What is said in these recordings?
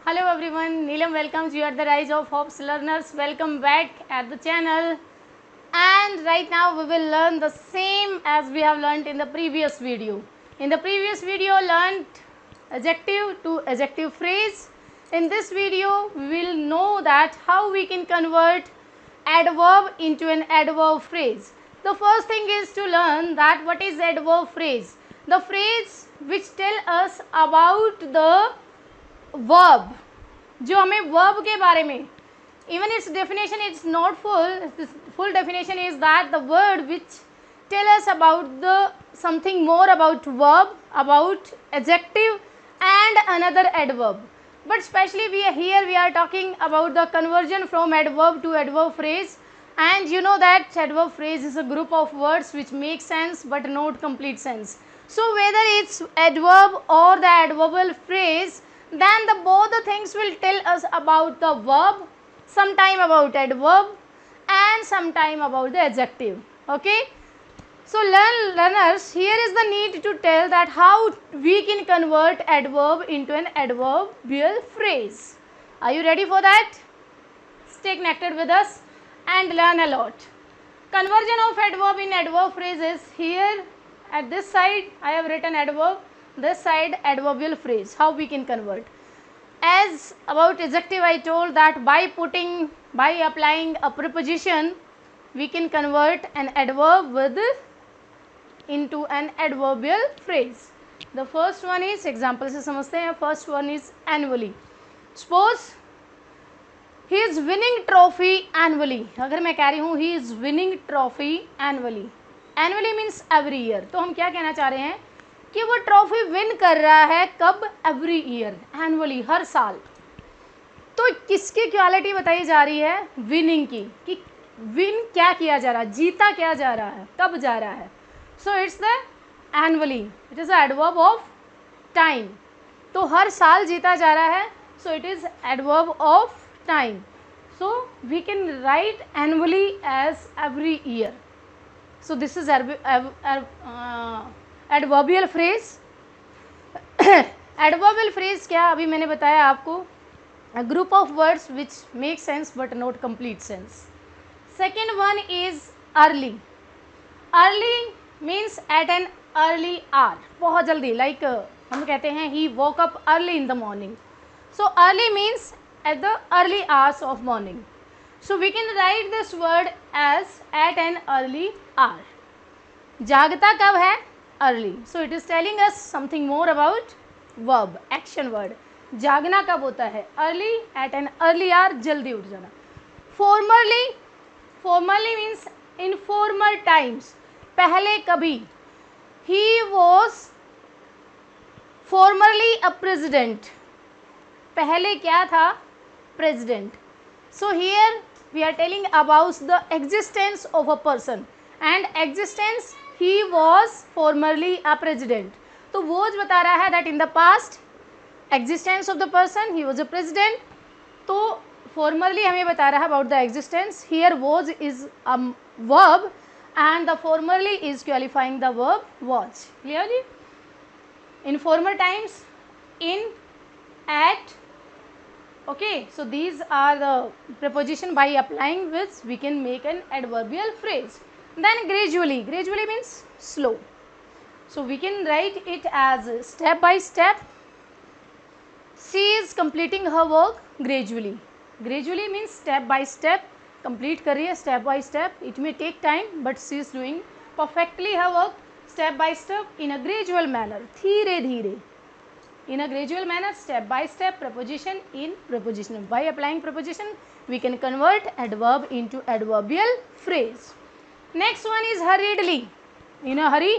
Hello everyone, Neelam welcomes you at the Rise of Hope's Learners. Welcome back at the channel. And right now we will learn the same as we have learned in the previous video. In the previous video learned adjective to adjective phrase. In this video we will know that how we can convert adverb into an adverb phrase. The first thing is to learn that what is adverb phrase. The phrase which tell us about the verb, जो हमें verb के बारे में, even its definition is not full. This full definition is that the word which tell us about the something more about verb, about adjective and another adverb. But especially we are talking about the conversion from adverb to adverb phrase, and you know that adverb phrase is a group of words which make sense but not complete sense. So whether it's adverb or the adverbial phrase, then both the things will tell us about the verb, sometime about adverb and sometime about the adjective. Okay, so learners, here is the need to tell that how we can convert adverb into an adverbial phrase. Are you ready for that? Stay connected with us and learn a lot. Conversion of adverb in adverb phrase is here. At this side I have written adverb, this side adverbial phrase. How we can convert? As about adjective, I told that by applying a preposition we can convert an adverb into an adverbial phrase. The first one is, example से समझते हैं. First one is annually. Suppose he is winning trophy annually. अगर मैं कह रही हूँ he is winning trophy annually. Annually means every year. तो हम क्या कहना चाह रहे हैं कि वो ट्रॉफी विन कर रहा है कब? एवरी ईयर, एनुअली, हर साल. तो किसकी क्वालिटी बताई जा रही है? विनिंग की, कि विन क्या किया जा रहा है, जीता क्या जा रहा है, कब जा रहा है. So it's the annually, it is adverb of time. तो हर साल जीता जा रहा है, so it is adverb of time. So we can write annually as every year. So this is adverbial phrase. Adverbial phrase क्या, अभी मैंने बताया आपको, a group of words which make sense but not complete sense. Second one is early. Early means at an early hour, बहुत जल्दी, like हम कहते हैं he woke up early in the morning. So early means at the early hours of morning. So we can write this word as at an early hour. जागता कब है? Early. So it is telling us something more about verb, action word. जागना कब होता है? Early, at an early hour, जल्दी उठ जाना. Formerly means in former times, पहले कभी. He was formerly a president. पहले क्या था? President. So here we are telling about the existence of a person, and existence he was formerly a president. तो वो जो बता रहा है that in the past existence of the person he was a president. तो formerly हमें बता रहा है about the existence. Here was is a verb and the formerly is qualifying the verb was. Clear ji? In former times, in, at. Okay, so these are the preposition by applying which we can make an adverbial phrase. Then gradually. Gradually means slow. So we can write it as step by step. She is completing her work gradually. Gradually means step by step. Complete कर रही है step by step. It may take time but she is doing perfectly her work step by step in a gradual manner. धीरे धीरे. In a gradual manner, step by step, preposition in preposition. By applying preposition, we can convert adverb into adverbial phrase. Next one is hurriedly. In a hurry.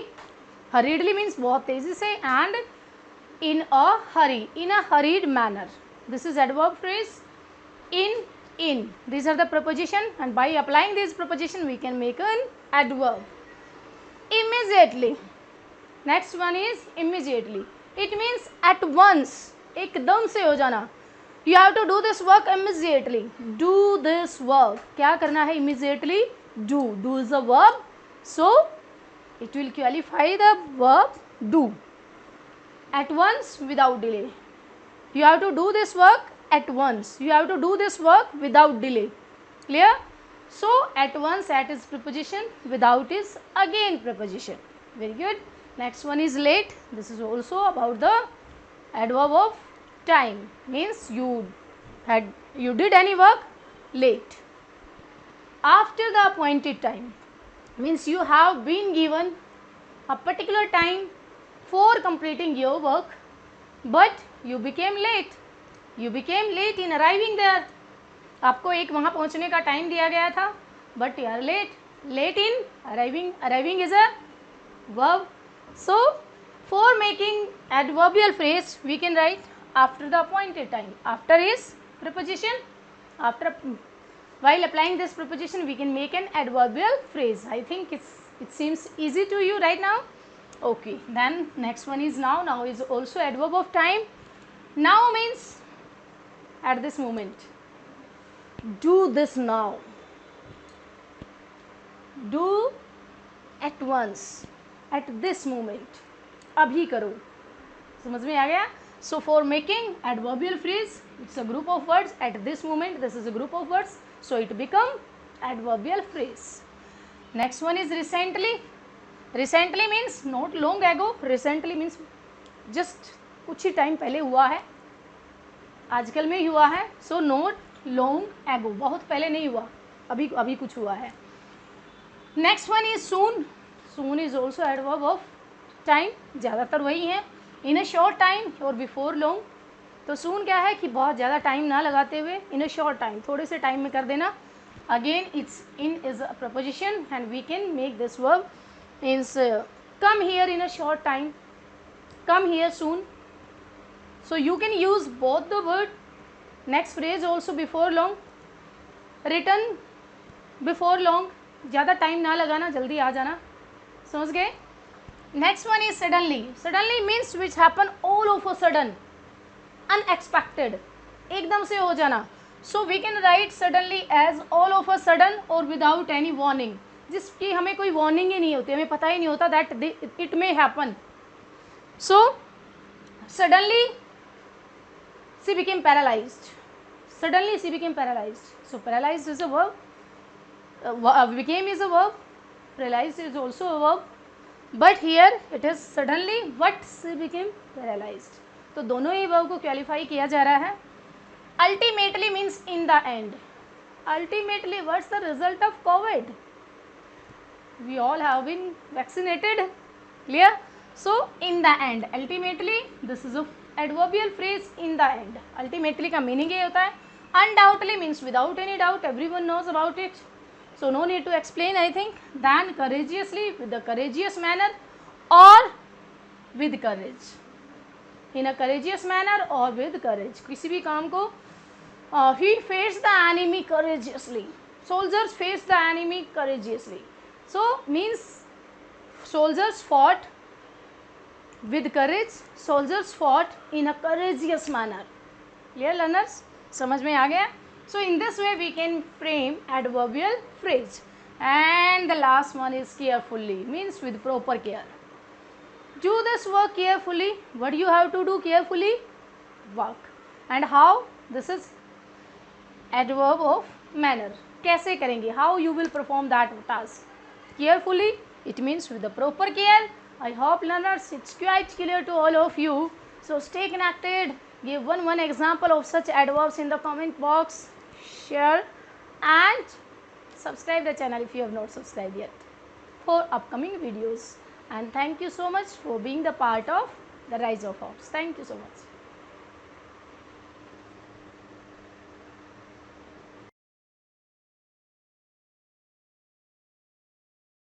Hurriedly means बहुत तेजी से, and in a hurry, in a hurried manner. This is adverb phrase. In. These are the preposition, and by applying this preposition, we can make an adverb. Immediately. Next one is immediately. It means at once. एकदम से हो जाना. You have to do this work immediately. Do this work. क्या करना है? Immediately. Do. Do is a verb. So it will qualify the verb do. At once, without delay. You have to do this work at once. You have to do this work without delay. Clear? So at once, at is preposition, without is again preposition. Very good. Next one is late. This is also about the adverb of time, means you did any work late. After the appointed time means you have been given a particular time for completing your work, but you became late. You became late in arriving there. आपको एक वहाँ पहुँचने का time दिया गया था, but you are late. Late in arriving. Arriving is a verb. So for making adverbial phrase, we can write after the appointed time. After is preposition. After, while applying this preposition, we can make an adverbial phrase. I think it seems easy to you right now. Okay, then next one is now. Now is also adverb of time. Now means at this moment. Do this now. Do at once. At this moment. अभी करो. समझ में आ गया? So for making adverbial phrase, it's a group of words. At this moment, this is a group of words. So it become adverbial phrase. Next one is recently. Recently means not long ago. Recently means just कुछ ही time पहले हुआ है, आजकल में हुआ है. So not long ago, बहुत पहले नहीं हुआ, अभी कुछ हुआ है. Next one is soon. Soon is also adverb of time. ज़्यादातर वही है. In a short time और before long. तो soon क्या है कि बहुत ज़्यादा टाइम ना लगाते हुए, in a short time, थोड़े से टाइम में कर देना. Again it's in is a preposition and we can make this verb means come here in a short time, come here soon. So you can use both the word. Next phrase also before long. Return before long. ज़्यादा time ना लगाना, जल्दी आ जाना. समझ गए? Next one is suddenly. Suddenly means which happen all of a sudden, unexpected, एकदम से हो जाना. So we can write suddenly as all of a sudden or without any warning, जिसकी हमें कोई warning ही नहीं होती, हमें पता ही नहीं होता that it may happen. So suddenly she became paralyzed. Suddenly she became paralyzed. So paralyzed is a verb. Became is a verb. Paralyzed is also a verb. But here it is suddenly what she became paralyzed. तो दोनों ही verb को qualify किया जा रहा है. Ultimately means in the end. Ultimately, what's the result of COVID? We all have been vaccinated. Clear? So in the end, ultimately, this is a adverbial phrase in the end. Ultimately का meaning ये होता है. Undoubtedly means without any doubt, everyone knows about it. So no need to explain, I think. Then courageously, with a courageous manner or with courage. In a courageous manner or with courage. किसी भी काम को he faced the enemy courageously. Soldiers faced the enemy courageously. So means soldiers fought with courage. Soldiers fought in a courageous manner. Clear learners? समझ में आ गया? So in this way we can frame adverbial phrase. And the last one is carefully, means with proper care. Do this work carefully. What do you have to do carefully? Work. And how? This is adverb of manner. कैसे करेंगे? How you will perform that task? Carefully, it means with the proper care. I hope learners it's quite clear to all of you. So stay connected. Give one example of such adverbs in the comment box. Share and subscribe the channel if you have not subscribed yet for upcoming videos. And thank you so much for being the part of the Rise of Hops. Thank you so much.